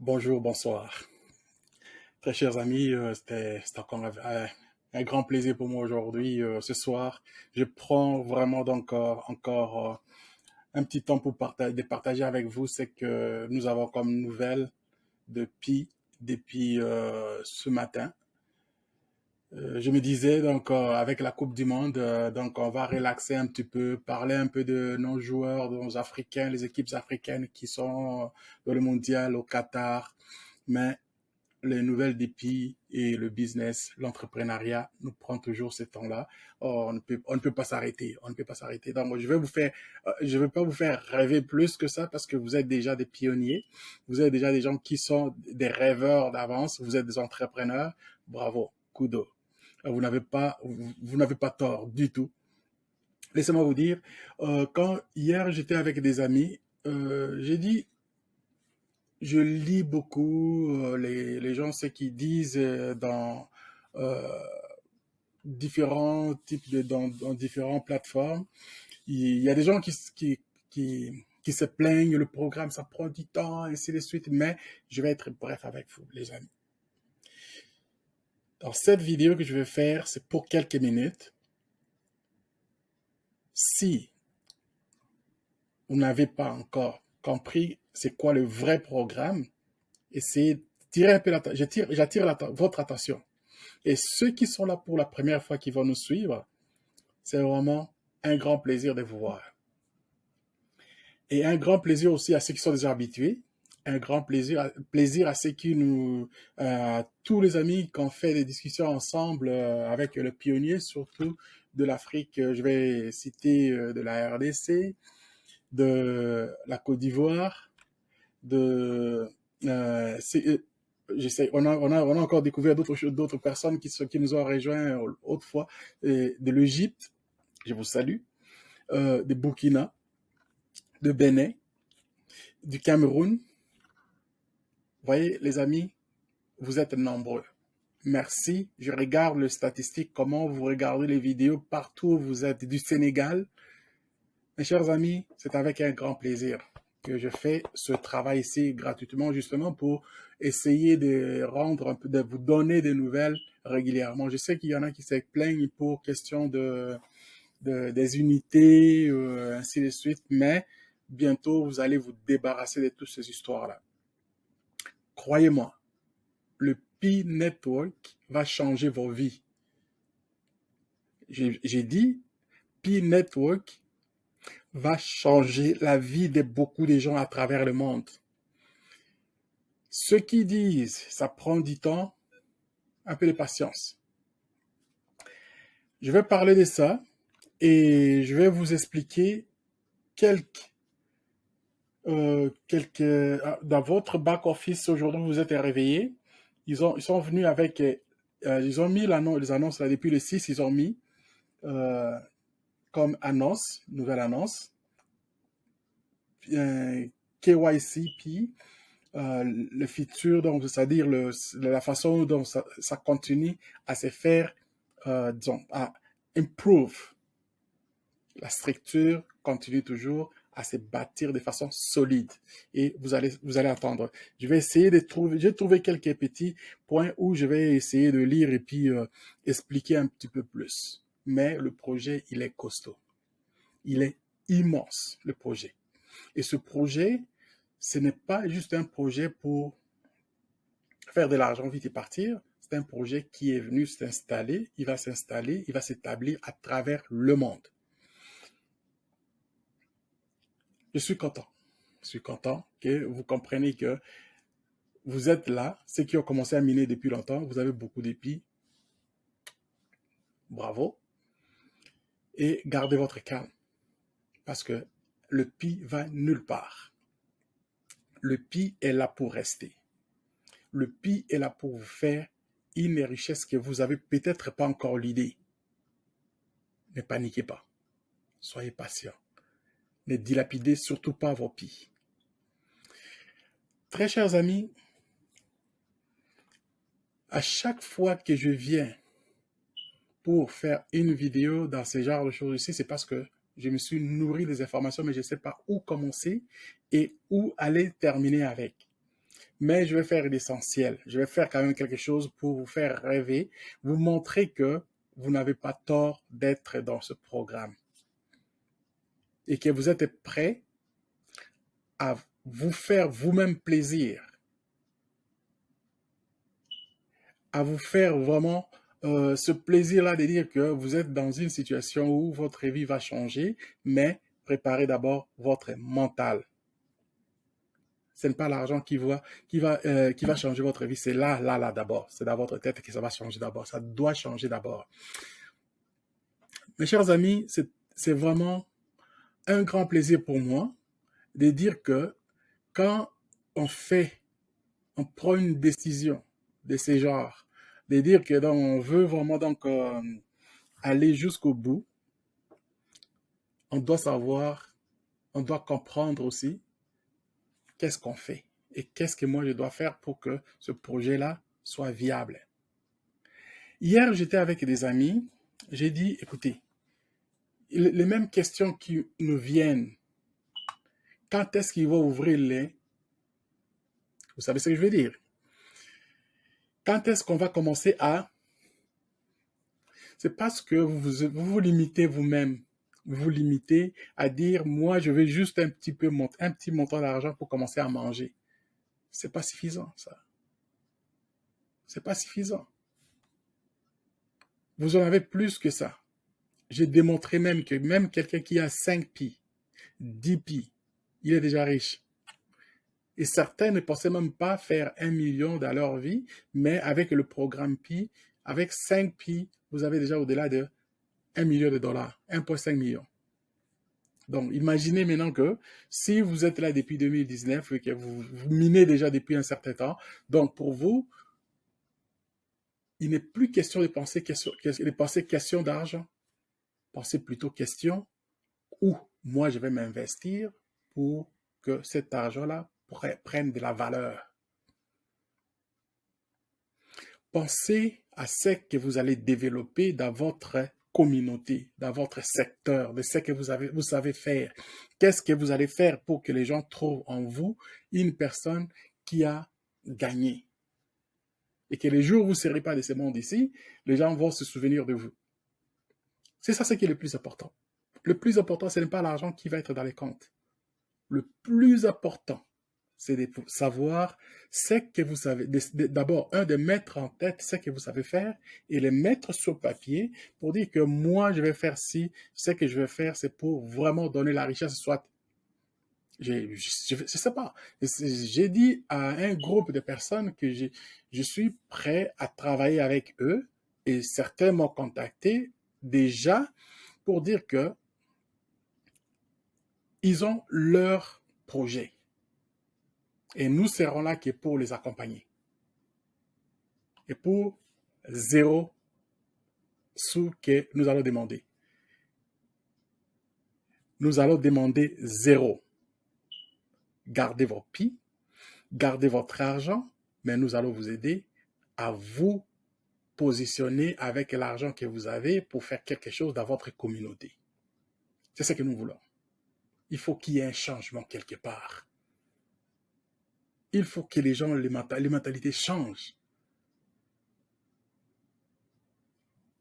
Bonjour, bonsoir. Très chers amis, c'est encore un grand plaisir pour moi aujourd'hui. Ce soir, je prends vraiment encore un petit temps pour de partager avec vous ce que nous avons comme nouvelles depuis ce matin. Je me disais avec la Coupe du Monde, donc on va relaxer un petit peu, parler un peu de nos joueurs, de nos Africains, les équipes africaines qui sont dans le mondial au Qatar. Mais les nouvelles défis et le business, l'entrepreneuriat nous prend toujours ce temps-là. Oh, on ne peut pas s'arrêter. On ne peut pas s'arrêter. Donc, moi, je vais pas vous faire rêver plus que ça parce que vous êtes déjà des pionniers. Vous êtes déjà des gens qui sont des rêveurs d'avance. Vous êtes des entrepreneurs. Bravo. Kudo. Vous n'avez pas tort du tout. Laissez-moi vous dire, quand hier j'étais avec des amis, j'ai dit, je lis beaucoup les gens, ce qu'ils disent euh, différents dans différentes plateformes. Il y a des gens qui se plaignent, le programme, ça prend du temps, ainsi de suite, mais je vais être bref avec vous, les amis. Dans cette vidéo que je vais faire, c'est pour quelques minutes. Si vous n'avez pas encore compris c'est quoi le vrai programme, essayez de tirer un peu j'attire votre attention. Et ceux qui sont là pour la première fois, qui vont nous suivre, c'est vraiment un grand plaisir de vous voir. Et un grand plaisir aussi à ceux qui sont déjà habitués. Un grand plaisir à ceux qui tous les amis qui ont fait des discussions ensemble avec le pionnier, surtout de l'Afrique. Je vais citer de la RDC, de la Côte d'Ivoire, de on a encore découvert d'autres personnes qui nous ont rejoints autrefois, de l'Égypte, je vous salue, de Burkina, de Bénin, du Cameroun. Vous voyez, les amis, vous êtes nombreux. Merci. Je regarde les statistiques, comment vous regardez les vidéos partout où vous êtes, du Sénégal. Mes chers amis, c'est avec un grand plaisir que je fais ce travail ici gratuitement, justement pour essayer de vous donner des nouvelles régulièrement. Je sais qu'il y en a qui se plaignent pour question des unités, ainsi de suite, mais bientôt vous allez vous débarrasser de toutes ces histoires-là. Croyez-moi, le Pi Network va changer vos vies. J'ai dit, Pi Network va changer la vie de beaucoup de gens à travers le monde. Ceux qui disent ça prend du temps, un peu de patience. Je vais parler de ça et je vais vous expliquer dans votre back office aujourd'hui, vous êtes réveillés. Ils sont venus avec, ils ont mis les annonces là depuis le 6, ils ont mis euh, comme annonce, nouvelle annonce, KYCP, le futur, donc c'est-à-dire la façon dont ça continue à se faire, disons, à improve. La structure continue toujours à se bâtir de façon solide. Et vous allez attendre. Je vais essayer de trouver, j'ai trouvé quelques petits points où je vais essayer de lire et puis expliquer un petit peu plus. Mais le projet, il est costaud. Il est immense, le projet. Et ce projet, ce n'est pas juste un projet pour faire de l'argent vite et partir. C'est un projet qui est venu s'installer, il va s'installer, il va s'établir à travers le monde. Je suis content. Je suis content que vous compreniez que vous êtes là, ceux qui ont commencé à miner depuis longtemps, vous avez beaucoup d'épis. Bravo. Et gardez votre calme. Parce que le pi va nulle part. Le pi est là pour rester. Le pi est là pour vous faire une richesse que vous avez peut-être pas encore l'idée. Ne paniquez pas. Soyez patient. Ne dilapidez surtout pas vos pi. Très chers amis, à chaque fois que je viens pour faire une vidéo dans ce genre de choses ici, c'est parce que je me suis nourri des informations, mais je ne sais pas où commencer et où aller terminer avec. mais je vais faire l'essentiel. Je vais faire quand même quelque chose pour vous faire rêver, vous montrer que vous n'avez pas tort d'être dans ce programme et que vous êtes prêt à vous faire vous-même plaisir, à vous faire vraiment ce plaisir-là de dire que vous êtes dans une situation où votre vie va changer, mais préparez d'abord votre mental. Ce n'est pas l'argent qui va changer votre vie, c'est là d'abord. C'est dans votre tête que ça va changer d'abord. Ça doit changer d'abord. Mes chers amis, c'est vraiment un grand plaisir pour moi de dire que quand on prend une décision de ce genre, de dire que donc, on veut vraiment donc aller jusqu'au bout, on doit savoir, on doit comprendre aussi qu'est-ce qu'on fait et qu'est-ce que moi je dois faire pour que ce projet-là soit viable. Hier, j'étais avec des amis, j'ai dit, écoutez, les mêmes questions qui nous viennent, quand est-ce qu'ils vont ouvrir les... Vous savez ce que je veux dire? Quand est-ce qu'on va commencer à... C'est parce que vous limitez vous-même. Vous vous limitez à dire, moi, je veux juste un petit montant d'argent pour commencer à manger. C'est pas suffisant, ça. C'est pas suffisant. Vous en avez plus que ça. J'ai démontré même que même quelqu'un qui a 5 pi, 10 pi, il est déjà riche. Et certains ne pensaient même pas faire 1 million dans leur vie, mais avec le programme Pi, avec 5 Pi, vous avez déjà au-delà de 1 million de dollars, 1,5 million. Donc, imaginez maintenant que si vous êtes là depuis 2019 et que vous minez déjà depuis un certain temps, donc pour vous, il n'est plus question de penser question d'argent. Pensez plutôt question où moi je vais m'investir pour que cet argent-là prenne de la valeur. Pensez à ce que vous allez développer dans votre communauté, dans votre secteur, de ce que vous savez faire. Qu'est-ce que vous allez faire pour que les gens trouvent en vous une personne qui a gagné? Et que les jours où vous ne serez pas de ce monde ici, les gens vont se souvenir de vous. C'est ça ce qui est le plus important. Le plus important, ce n'est pas l'argent qui va être dans les comptes. Le plus important, c'est de savoir ce que vous savez. D'abord, de mettre en tête ce que vous savez faire et le mettre sur papier pour dire que moi, je vais faire ci, ce que je vais faire, c'est pour vraiment donner la richesse, soit je ne sais pas. J'ai dit à un groupe de personnes que je suis prêt à travailler avec eux et certains m'ont contacté déjà pour dire que ils ont leur projet. Et nous serons là que pour les accompagner. Et pour 0 sous que nous allons demander. Nous allons demander 0. Gardez vos pi, gardez votre argent, mais nous allons vous aider à vous positionner avec l'argent que vous avez pour faire quelque chose dans votre communauté. C'est ce que nous voulons. Il faut qu'il y ait un changement quelque part. Il faut que les gens, les mentalités changent.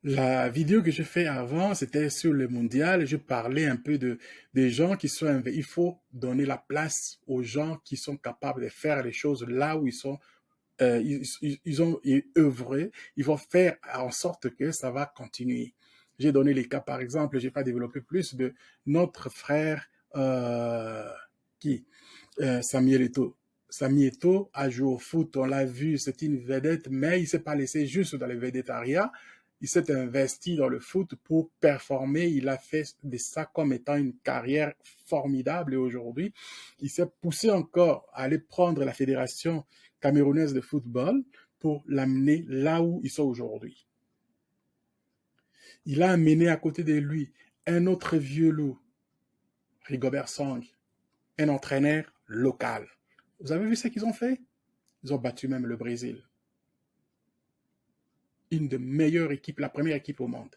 La vidéo que je fais avant, c'était sur le mondial. Je parlais un peu des gens qui sont... Il faut donner la place aux gens qui sont capables de faire les choses là où ils sont. Ils ont œuvré. Ils vont faire en sorte que ça va continuer. J'ai donné les cas, par exemple, je n'ai pas développé plus de notre frère Samuel Eto'o. Samuel Eto'o a joué au foot, on l'a vu, c'est une vedette, mais il ne s'est pas laissé juste dans le védétariat. Il s'est investi dans le foot pour performer. Il a fait de ça comme étant une carrière formidable et aujourd'hui, il s'est poussé encore à aller prendre la fédération camerounaise de football pour l'amener là où ils sont aujourd'hui. Il a amené à côté de lui un autre vieux loup, Rigobert Song, un entraîneur local. Vous avez vu ce qu'ils ont fait? Ils ont battu même le Brésil. Une des meilleures équipes, la première équipe au monde.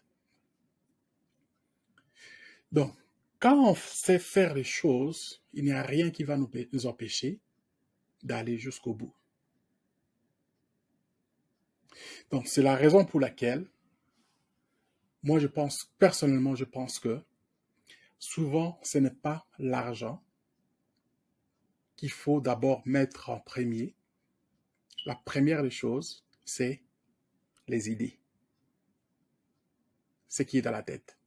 Donc, quand on sait faire les choses, il n'y a rien qui va nous empêcher d'aller jusqu'au bout. Donc, c'est la raison pour laquelle, moi, personnellement, je pense que souvent, ce n'est pas l'argent qu'il faut d'abord mettre en premier. La première des choses, c'est les idées, ce qui est dans la tête.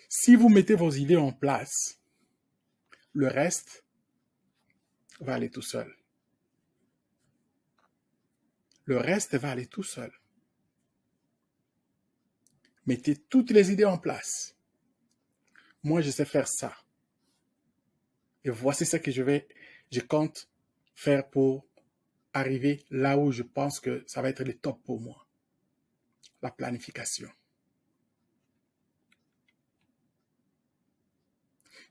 Si vous mettez vos idées en place, le reste va aller tout seul. Le reste va aller tout seul. Mettez toutes les idées en place. Moi, je sais faire ça. Et voici ce que je compte faire pour arriver là où je pense que ça va être le top pour moi. La planification.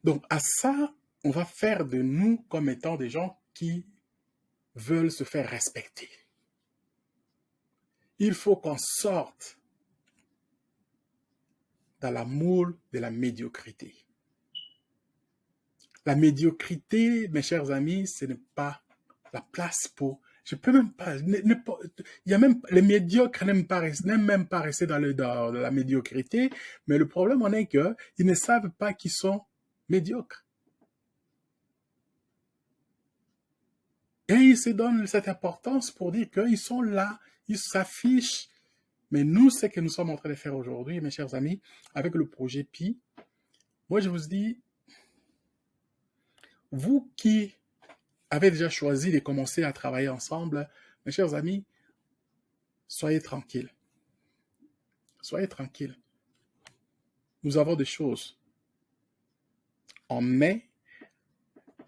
Donc, à ça, on va faire de nous comme étant des gens qui veulent se faire respecter. Il faut qu'on sorte dans la moule de la médiocrité. La médiocrité, mes chers amis, ce n'est pas la place pour... Je peux même pas... Il y a même, les médiocres n'aiment même pas rester dans la médiocrité, mais le problème en est qu'ils ne savent pas qu'ils sont médiocres. Et ils se donnent cette importance pour dire qu'ils sont là, ils s'affichent. Mais nous, ce que nous sommes en train de faire aujourd'hui, mes chers amis, avec le projet Pi, moi je vous dis, vous qui avez déjà choisi de commencer à travailler ensemble, mes chers amis, soyez tranquilles. Soyez tranquilles. Nous avons des choses en main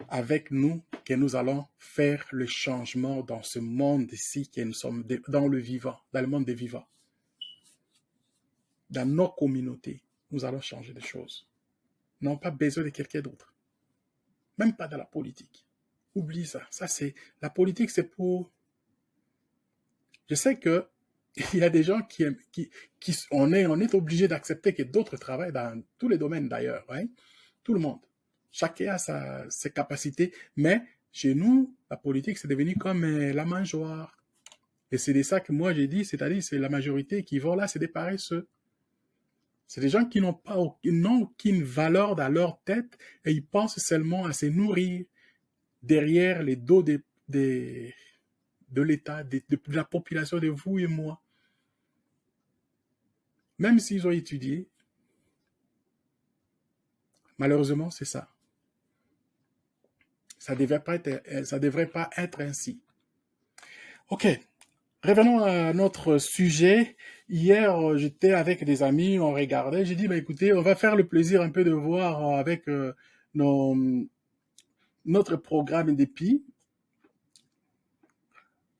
avec nous que nous allons faire le changement dans ce monde ici que nous sommes dans le vivant, dans le monde des vivants. Dans nos communautés, nous allons changer des choses. Nous n'avons pas besoin de quelqu'un d'autre. Même pas dans la politique. Oublie ça. La politique, c'est pour... Je sais que il y a des gens on est obligé d'accepter que d'autres travaillent dans tous les domaines d'ailleurs, hein? Tout le monde. Chacun a ses capacités, mais chez nous, la politique, c'est devenu comme la mangeoire. Et c'est de ça que moi j'ai dit, c'est-à-dire c'est la majorité qui vont là, c'est des paresseux. C'est des gens qui n'ont aucune valeur dans leur tête et ils pensent seulement à se nourrir derrière les dos de l'État, de la population, de vous et moi. Même s'ils ont étudié, malheureusement, c'est ça. Ça ne devrait pas être ainsi. Ok, revenons à notre sujet. Hier, j'étais avec des amis, on regardait. J'ai dit, bah, écoutez, on va faire le plaisir un peu de voir avec notre programme d'EPI.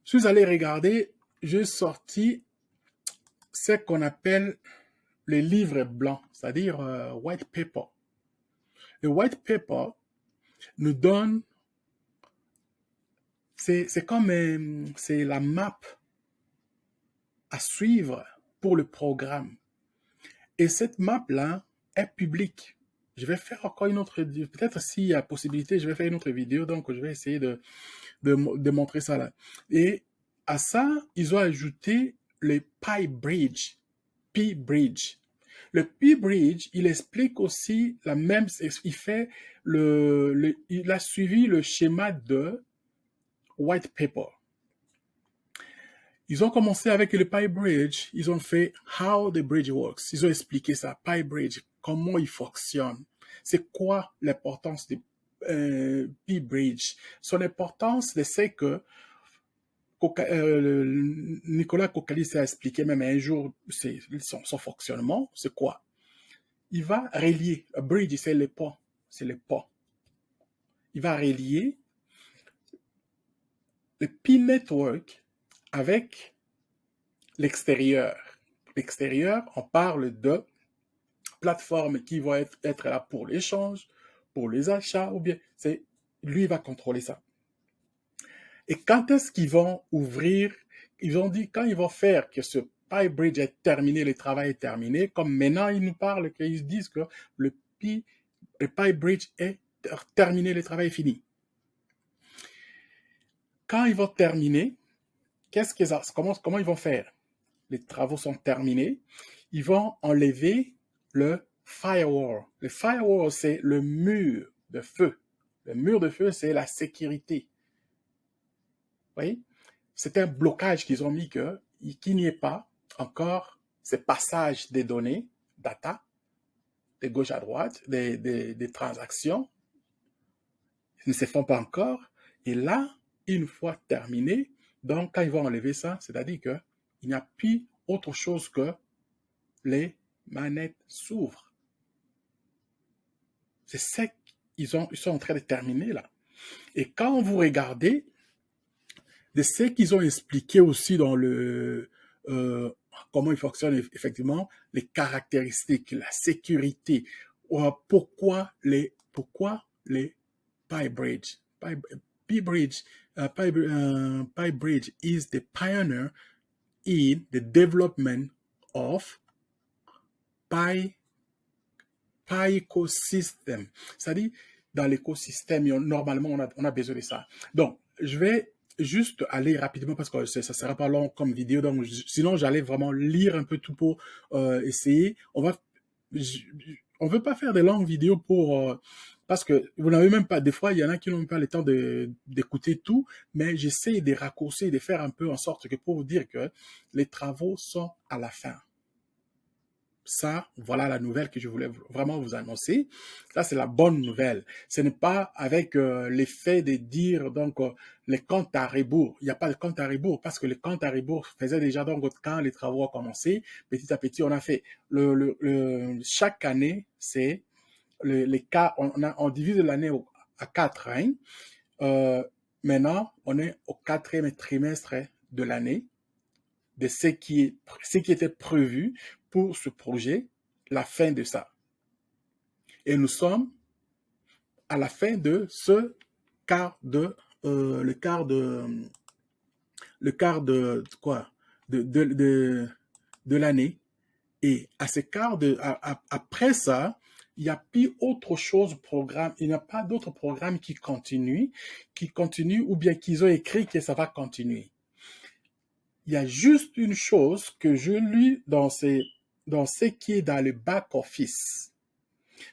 Je suis allé regarder, j'ai sorti ce qu'on appelle les livres blancs, c'est-à-dire white paper. Le white paper nous donne, c'est comme, c'est la map à suivre pour le programme. Et cette map-là est publique. Je vais faire encore une autre, peut-être s'il y a possibilité, je vais faire une autre vidéo, donc je vais essayer de montrer ça là. Et à ça, ils ont ajouté le Pi-Bridge. Pi-Bridge. Le Pi-Bridge, il explique aussi la même, il a suivi le schéma de white paper. Ils ont commencé avec le Pi-Bridge, ils ont fait How the Bridge Works. Ils ont expliqué ça, Pi-Bridge, comment il fonctionne. C'est quoi l'importance du Pi-Bridge? Son importance, c'est que Nicolas Kokalis a expliqué même un jour son fonctionnement, c'est quoi? Il va relier, a bridge, c'est le pont, Il va relier le Pi Network avec l'extérieur. L'extérieur, on parle de plateformes qui vont être là pour l'échange, pour les achats, ou bien lui va contrôler ça. Et quand est-ce qu'ils vont ouvrir? Ils ont dit quand ils vont faire que ce Pi-Bridge est terminé, le travail est terminé, comme maintenant ils nous parlent, qu'ils disent que le Pi-Bridge est terminé, le travail est fini. Quand ils vont terminer, comment ils vont faire? Les travaux sont terminés. Ils vont enlever le firewall. Le firewall, c'est le mur de feu. Le mur de feu, c'est la sécurité. Vous voyez? C'est un blocage qu'ils ont mis qu'il n'y ait pas encore ce passage des données, data, de gauche à droite, des transactions, ils ne se font pas encore. Et là, une fois terminé, donc quand ils vont enlever ça, c'est-à-dire qu'il n'y a plus autre chose que les manettes s'ouvrent. C'est ça qu'ils sont en train de terminer là. Et quand vous regardez, de ce qu'ils ont expliqué aussi dans comment il fonctionne effectivement, les caractéristiques, la sécurité, pourquoi les PyBridge. PyBridge is the pioneer in the development of ecosystem. C'est-à-dire, dans l'écosystème, normalement, on a besoin de ça. Donc, je vais juste aller rapidement parce que ça ne sera pas long comme vidéo. Donc, sinon, j'allais vraiment lire un peu tout pour essayer. On veut pas faire de longues vidéos parce que vous n'avez même pas, des fois, il y en a qui n'ont pas le temps d'écouter tout, mais j'essaie de raccourcir, de faire un peu en sorte que pour vous dire que les travaux sont à la fin. Ça, voilà la nouvelle que je voulais vraiment vous annoncer. Ça, c'est la bonne nouvelle. Ce n'est pas avec l'effet de dire donc les comptes à rebours. Il n'y a pas de compte à rebours parce que le compte à rebours faisait déjà donc quand les travaux ont commencé. Petit à petit, on a fait chaque année, c'est les cas. On divise l'année à 4 ans. Maintenant, on est au 4e trimestre de l'année de ce qui était prévu pour ce projet, la fin de ça. Et nous sommes à la fin de ce quart de l'année. Et à ce après ça, il n'y a plus autre chose programme, il n'y a pas d'autre programme qui continue ou bien qu'ils ont écrit que ça va continuer. Il y a juste une chose que je lis dans ce qui est dans le back-office.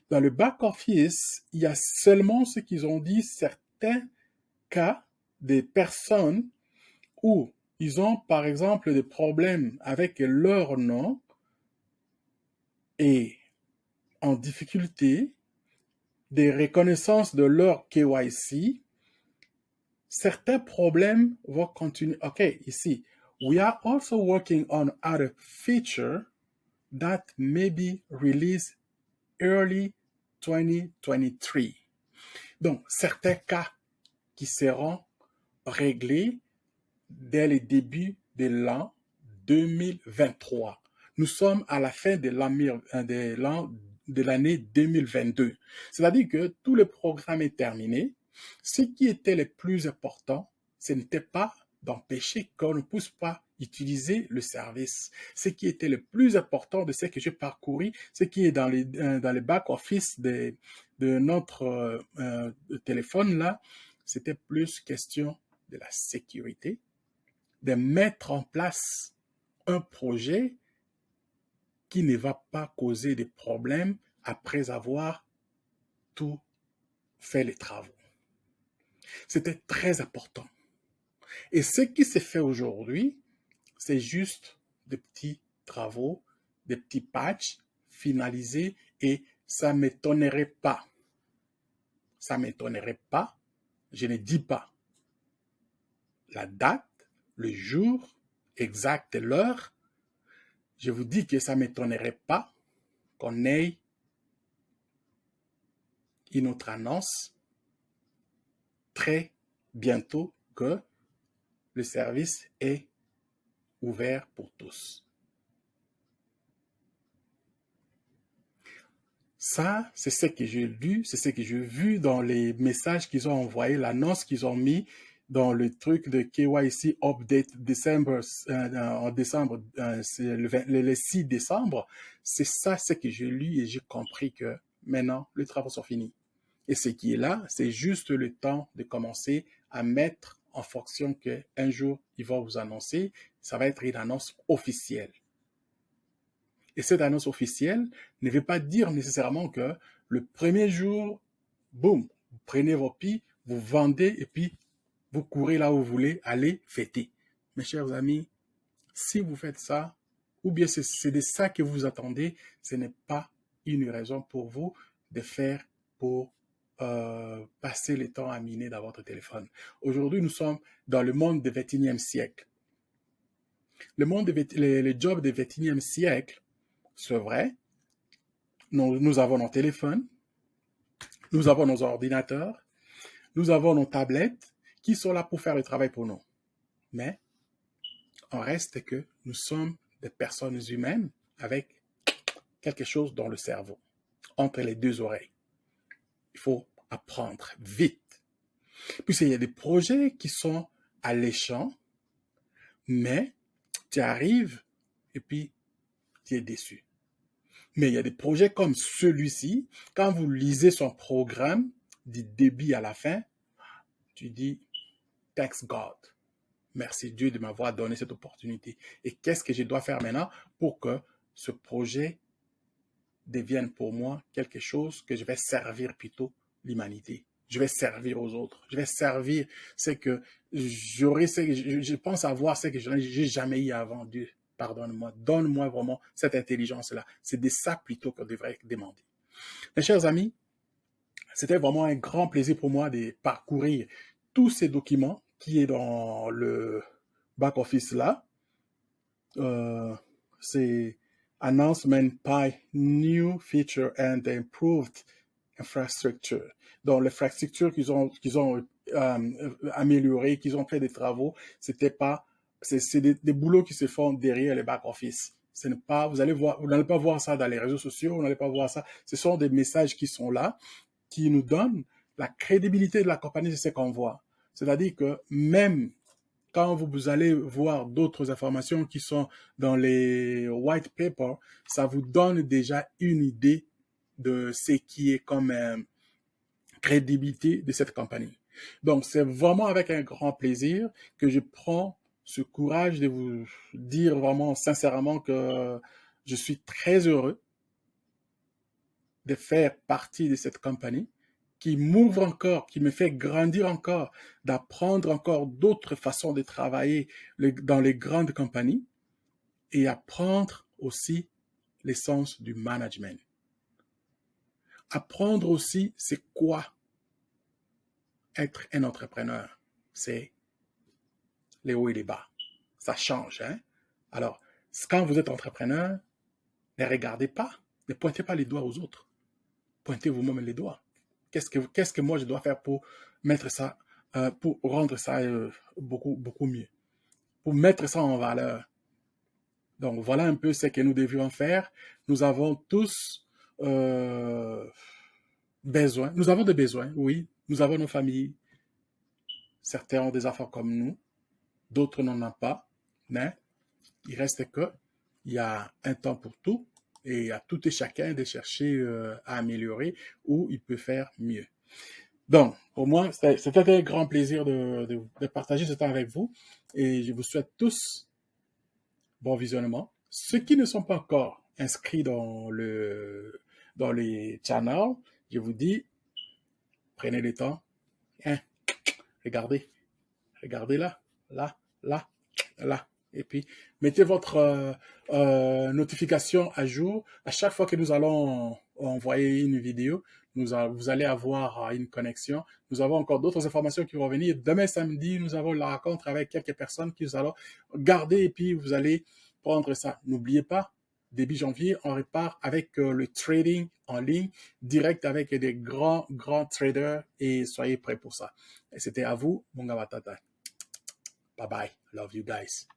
Dans le back-office, il y a seulement ce qu'ils ont dit, certains cas des personnes où ils ont, par exemple, des problèmes avec leur nom et en difficulté, des reconnaissances de leur KYC, certains problèmes vont continuer. OK, ici, we are also working on other features that may be released early 2023. Donc, certains cas qui seront réglés dès le début de l'an 2023. Nous sommes à la fin de l'année 2022. C'est-à-dire que tout le programme est terminé. Ce qui était le plus important, ce n'était pas d'empêcher qu'on ne puisse pas utiliser le service. Ce qui était le plus important de ce que j'ai parcouru, ce qui est dans le back-office de notre téléphone là, c'était plus question de la sécurité, de mettre en place un projet qui ne va pas causer de problèmes après avoir tout fait les travaux. C'était très important. Et ce qui s'est fait aujourd'hui, c'est juste des petits travaux, des petits patchs finalisés et ça ne m'étonnerait pas. Ça ne m'étonnerait pas, je ne dis pas la date, le jour exact, l'heure. Je vous dis que ça ne m'étonnerait pas qu'on ait une autre annonce très bientôt que le service est ouvert pour tous. Ça, c'est ce que j'ai lu, c'est ce que j'ai vu dans les messages qu'ils ont envoyés, l'annonce qu'ils ont mis dans le truc de KYC Update en décembre, c'est le 6 décembre. C'est ça, ce que j'ai lu et j'ai compris que maintenant, les travaux sont finis. Et ce qui est là, c'est juste le temps de commencer à mettre en fonction qu'un jour, ils vont vous annoncer. Ça va être une annonce officielle. Et cette annonce officielle ne veut pas dire nécessairement que le premier jour, boum, vous prenez vos billes, vous vendez et puis vous courez là où vous voulez aller fêter. Mes chers amis, si vous faites ça, ou bien c'est de ça que vous attendez, ce n'est pas une raison pour vous de faire pour passer le temps à miner dans votre téléphone. Aujourd'hui, nous sommes dans le monde du 21e siècle. Les jobs du 21e siècle, c'est vrai, nous avons nos téléphones, nous avons nos ordinateurs, nous avons nos tablettes qui sont là pour faire le travail pour nous. Mais on reste que nous sommes des personnes humaines avec quelque chose dans le cerveau, entre les deux oreilles. Il faut apprendre vite. Puisqu'il y a des projets qui sont alléchants, mais tu arrives et puis tu es déçu. Mais il y a des projets comme celui-ci, quand vous lisez son programme du début à la fin, tu dis « Thanks God ». Merci Dieu de m'avoir donné cette opportunité. Et qu'est-ce que je dois faire maintenant pour que ce projet devienne pour moi quelque chose que je vais servir plutôt l'humanité. Je vais servir aux autres. Je vais servir ce que je pense avoir ce que je n'ai jamais eu avant. Dieu, pardonne-moi. Donne-moi vraiment cette intelligence-là. C'est de ça plutôt qu'on devrait demander. Mes chers amis, c'était vraiment un grand plaisir pour moi de parcourir tous ces documents qui est dans le back-office là. C'est announcement by new feature and improved infrastructure. Donc, l'infrastructure qu'ils ont amélioré, qu'ils ont fait des travaux, c'était pas, c'est des boulots qui se font derrière les back-office. Ce n'est pas, vous n'allez pas voir ça dans les réseaux sociaux, vous n'allez pas voir ça. Ce sont des messages qui sont là, qui nous donnent la crédibilité de la compagnie, c'est ce qu'on voit. C'est-à-dire que même quand vous allez voir d'autres informations qui sont dans les white papers, ça vous donne déjà une idée de ce qui est comme crédibilité de cette compagnie. Donc, c'est vraiment avec un grand plaisir que je prends ce courage de vous dire vraiment sincèrement que je suis très heureux de faire partie de cette compagnie qui m'ouvre encore, qui me fait grandir encore, d'apprendre encore d'autres façons de travailler dans les grandes compagnies et apprendre aussi l'essence du management. Apprendre aussi c'est quoi être un entrepreneur. C'est les hauts et les bas. Ça change, hein? Alors, quand vous êtes entrepreneur, ne regardez pas, ne pointez pas les doigts aux autres. Pointez vous-même les doigts. Qu'est-ce que moi je dois faire pour mettre ça, pour rendre ça beaucoup, beaucoup mieux, pour mettre ça en valeur. Donc voilà un peu ce que nous devions faire. Nous avons tous besoin, nous avons des besoins, oui. Nous avons nos familles. Certains ont des enfants comme nous, d'autres n'en ont pas, mais il reste que il y a un temps pour tout et à tout et chacun de chercher à améliorer où il peut faire mieux. Donc, pour moi, c'était un grand plaisir de partager ce temps avec vous et je vous souhaite tous bon visionnement. Ceux qui ne sont pas encore inscrits dans les channels, je vous dis, prenez le temps, hein, regardez là, là, là, là. Et puis, mettez votre notification à jour. À chaque fois que nous allons envoyer une vidéo, vous allez avoir une connexion. Nous avons encore d'autres informations qui vont venir. Demain samedi, nous avons la rencontre avec quelques personnes que nous allons garder et puis vous allez prendre ça. N'oubliez pas, début janvier, on repart avec le trading en ligne, direct avec des grands traders et soyez prêts pour ça. Et c'était à vous, Munga Batata. Bye bye. Love you guys.